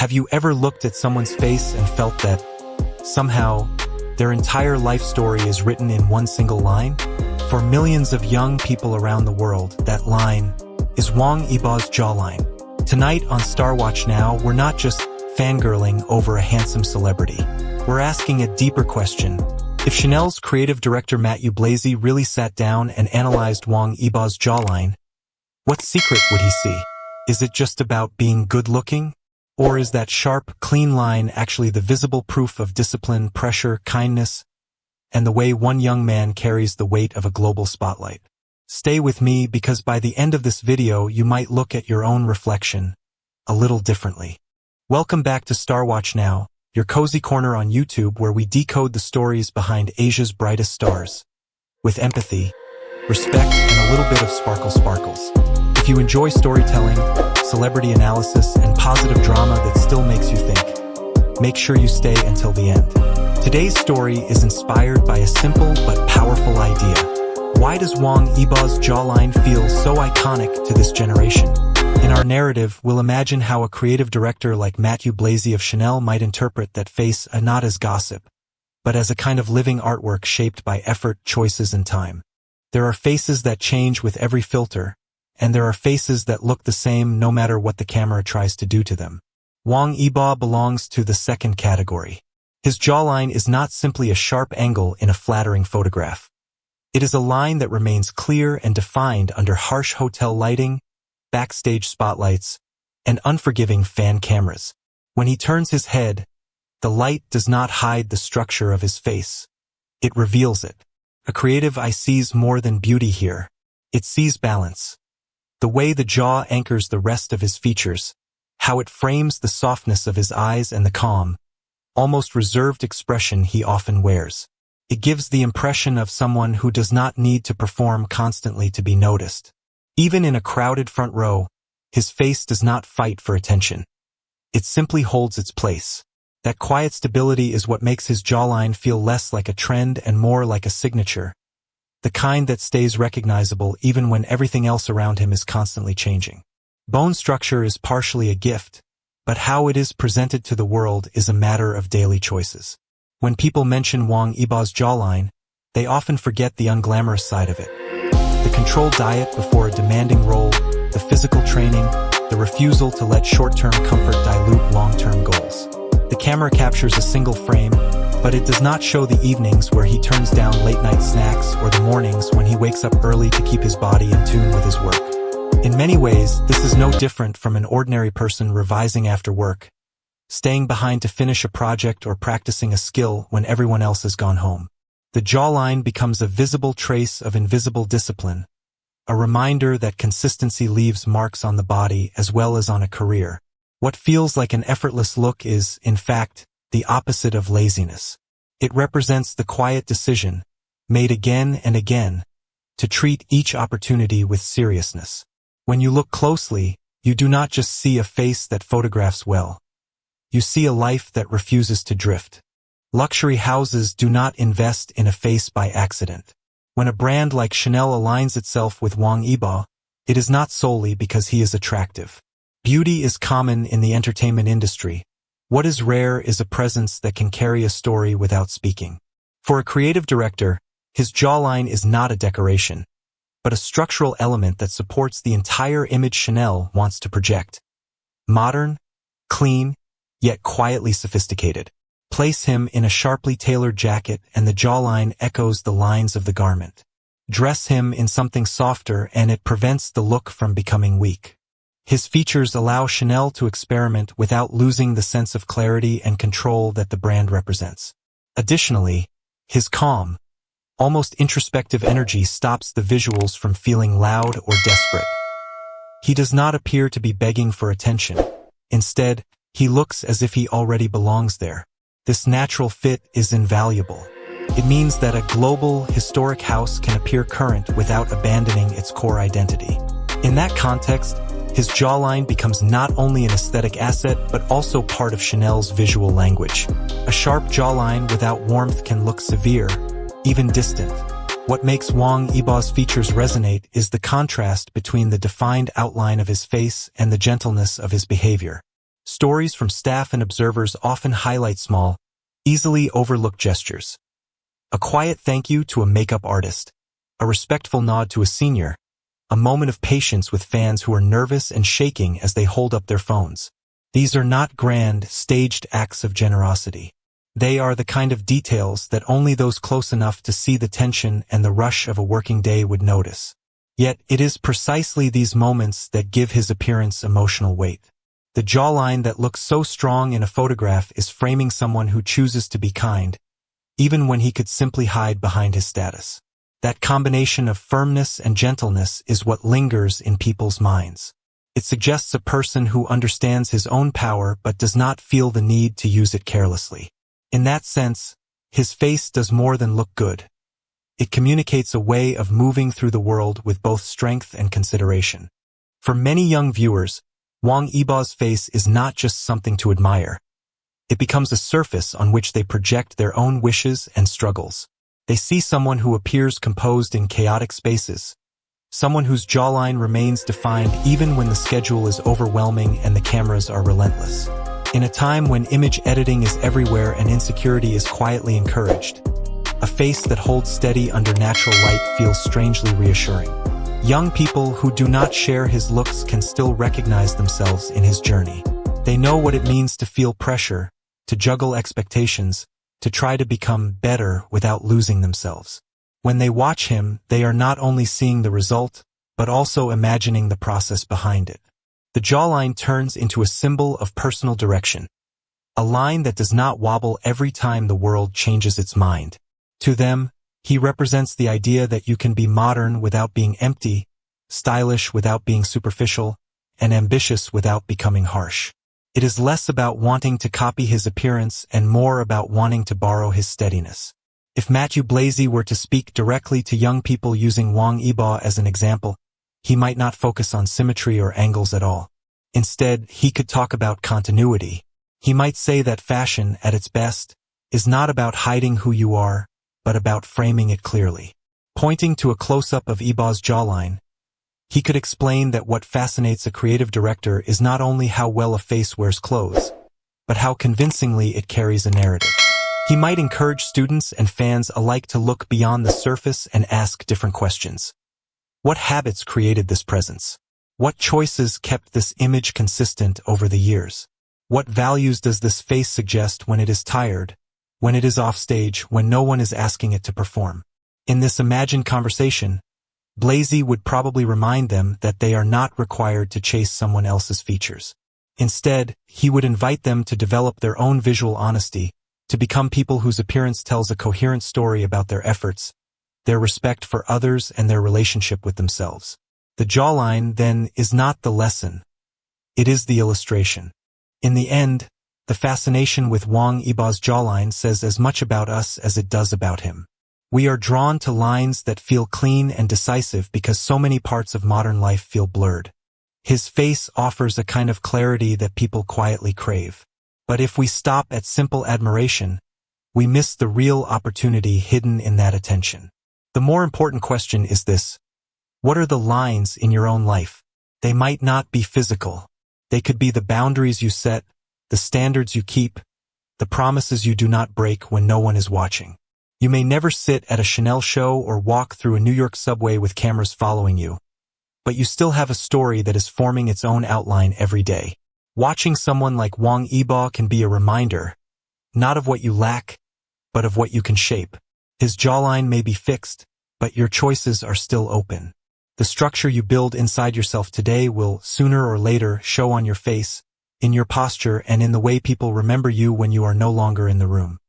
Have you ever looked at someone's face and felt that, somehow, their entire life story is written in one single line? For millions of young people around the world, that line is Wang Yibo's jawline. Tonight on StarWatch Now, we're not just fangirling over a handsome celebrity. We're asking a deeper question. If Chanel's creative director Matthieu Blazy really sat down and analyzed Wang Yibo's jawline, what secret would he see? Is it just about being good-looking? Or is that sharp, clean line actually the visible proof of discipline, pressure, kindness, and the way one young man carries the weight of a global spotlight? Stay with me, because by the end of this video you might look at your own reflection a little differently. Welcome back to StarWatch Now, your cozy corner on YouTube where we decode the stories behind Asia's brightest stars. With empathy, respect, and a little bit of sparkles. If you enjoy storytelling, celebrity analysis, and positive drama that still makes you think, make sure you stay until the end. Today's story is inspired by a simple but powerful idea. Why does Wang Yibo's jawline feel so iconic to this generation? In our narrative, we'll imagine how a creative director like Matthieu Blazy of Chanel might interpret that face not as gossip, but as a kind of living artwork shaped by effort, choices, and time. There are faces that change with every filter, and there are faces that look the same no matter what the camera tries to do to them. Wang Yibo belongs to the second category. His jawline is not simply a sharp angle in a flattering photograph. It is a line that remains clear and defined under harsh hotel lighting, backstage spotlights, and unforgiving fan cameras. When he turns his head, the light does not hide the structure of his face. It reveals it. A creative eye sees more than beauty here. It sees balance. The way the jaw anchors the rest of his features, how it frames the softness of his eyes and the calm, almost reserved expression he often wears. It gives the impression of someone who does not need to perform constantly to be noticed. Even in a crowded front row, his face does not fight for attention. It simply holds its place. That quiet stability is what makes his jawline feel less like a trend and more like a signature. The kind that stays recognizable even when everything else around him is constantly changing. Bone structure is partially a gift, but how it is presented to the world is a matter of daily choices. When people mention Wang Yibo's jawline, they often forget the unglamorous side of it. The controlled diet before a demanding role, the physical training, the refusal to let short-term comfort dilute long-term goals. The camera captures a single frame, but it does not show the evenings where he turns down late-night snacks or the mornings when he wakes up early to keep his body in tune with his work. In many ways, this is no different from an ordinary person revising after work, staying behind to finish a project or practicing a skill when everyone else has gone home. The jawline becomes a visible trace of invisible discipline, a reminder that consistency leaves marks on the body as well as on a career. What feels like an effortless look is, in fact, the opposite of laziness. It represents the quiet decision, made again and again, to treat each opportunity with seriousness. When you look closely, you do not just see a face that photographs well. You see a life that refuses to drift. Luxury houses do not invest in a face by accident. When a brand like Chanel aligns itself with Wang Yibo, it is not solely because he is attractive. Beauty is common in the entertainment industry. What is rare is a presence that can carry a story without speaking. For a creative director, his jawline is not a decoration, but a structural element that supports the entire image Chanel wants to project. Modern, clean, yet quietly sophisticated. Place him in a sharply tailored jacket and the jawline echoes the lines of the garment. Dress him in something softer and it prevents the look from becoming weak. His features allow Chanel to experiment without losing the sense of clarity and control that the brand represents. Additionally, his calm, almost introspective energy stops the visuals from feeling loud or desperate. He does not appear to be begging for attention. Instead, he looks as if he already belongs there. This natural fit is invaluable. It means that a global, historic house can appear current without abandoning its core identity. In that context, his jawline becomes not only an aesthetic asset but also part of Chanel's visual language. A sharp jawline without warmth can look severe, even distant. What makes Wang Yibo's features resonate is the contrast between the defined outline of his face and the gentleness of his behavior. Stories from staff and observers often highlight small, easily overlooked gestures. A quiet thank you to a makeup artist, a respectful nod to a senior, a moment of patience with fans who are nervous and shaking as they hold up their phones. These are not grand, staged acts of generosity. They are the kind of details that only those close enough to see the tension and the rush of a working day would notice. Yet it is precisely these moments that give his appearance emotional weight. The jawline that looks so strong in a photograph is framing someone who chooses to be kind, even when he could simply hide behind his status. That combination of firmness and gentleness is what lingers in people's minds. It suggests a person who understands his own power but does not feel the need to use it carelessly. In that sense, his face does more than look good. It communicates a way of moving through the world with both strength and consideration. For many young viewers, Wang Yibo's face is not just something to admire. It becomes a surface on which they project their own wishes and struggles. They see someone who appears composed in chaotic spaces, someone whose jawline remains defined even when the schedule is overwhelming and the cameras are relentless. In a time when image editing is everywhere and insecurity is quietly encouraged, a face that holds steady under natural light feels strangely reassuring. Young people who do not share his looks can still recognize themselves in his journey. They know what it means to feel pressure, to juggle expectations, to try to become better without losing themselves. When they watch him, they are not only seeing the result, but also imagining the process behind it. The jawline turns into a symbol of personal direction, a line that does not wobble every time the world changes its mind. To them, he represents the idea that you can be modern without being empty, stylish without being superficial, and ambitious without becoming harsh. It is less about wanting to copy his appearance and more about wanting to borrow his steadiness. If Matthieu Blazy were to speak directly to young people using Wang Yibo as an example, he might not focus on symmetry or angles at all. Instead, he could talk about continuity. He might say that fashion, at its best, is not about hiding who you are, but about framing it clearly. Pointing to a close-up of Yibo's jawline, he could explain that what fascinates a creative director is not only how well a face wears clothes, but how convincingly it carries a narrative. He might encourage students and fans alike to look beyond the surface and ask different questions. What habits created this presence? What choices kept this image consistent over the years? What values does this face suggest when it is tired, when it is off stage, when no one is asking it to perform? In this imagined conversation, Blazy would probably remind them that they are not required to chase someone else's features. Instead, he would invite them to develop their own visual honesty, to become people whose appearance tells a coherent story about their efforts, their respect for others, and their relationship with themselves. The jawline, then, is not the lesson. It is the illustration. In the end, the fascination with Wang Yibo's jawline says as much about us as it does about him. We are drawn to lines that feel clean and decisive because so many parts of modern life feel blurred. His face offers a kind of clarity that people quietly crave. But if we stop at simple admiration, we miss the real opportunity hidden in that attention. The more important question is this: what are the lines in your own life? They might not be physical. They could be the boundaries you set, the standards you keep, the promises you do not break when no one is watching. You may never sit at a Chanel show or walk through a New York subway with cameras following you, but you still have a story that is forming its own outline every day. Watching someone like Wang Yibo can be a reminder, not of what you lack, but of what you can shape. His jawline may be fixed, but your choices are still open. The structure you build inside yourself today will, sooner or later, show on your face, in your posture, and in the way people remember you when you are no longer in the room.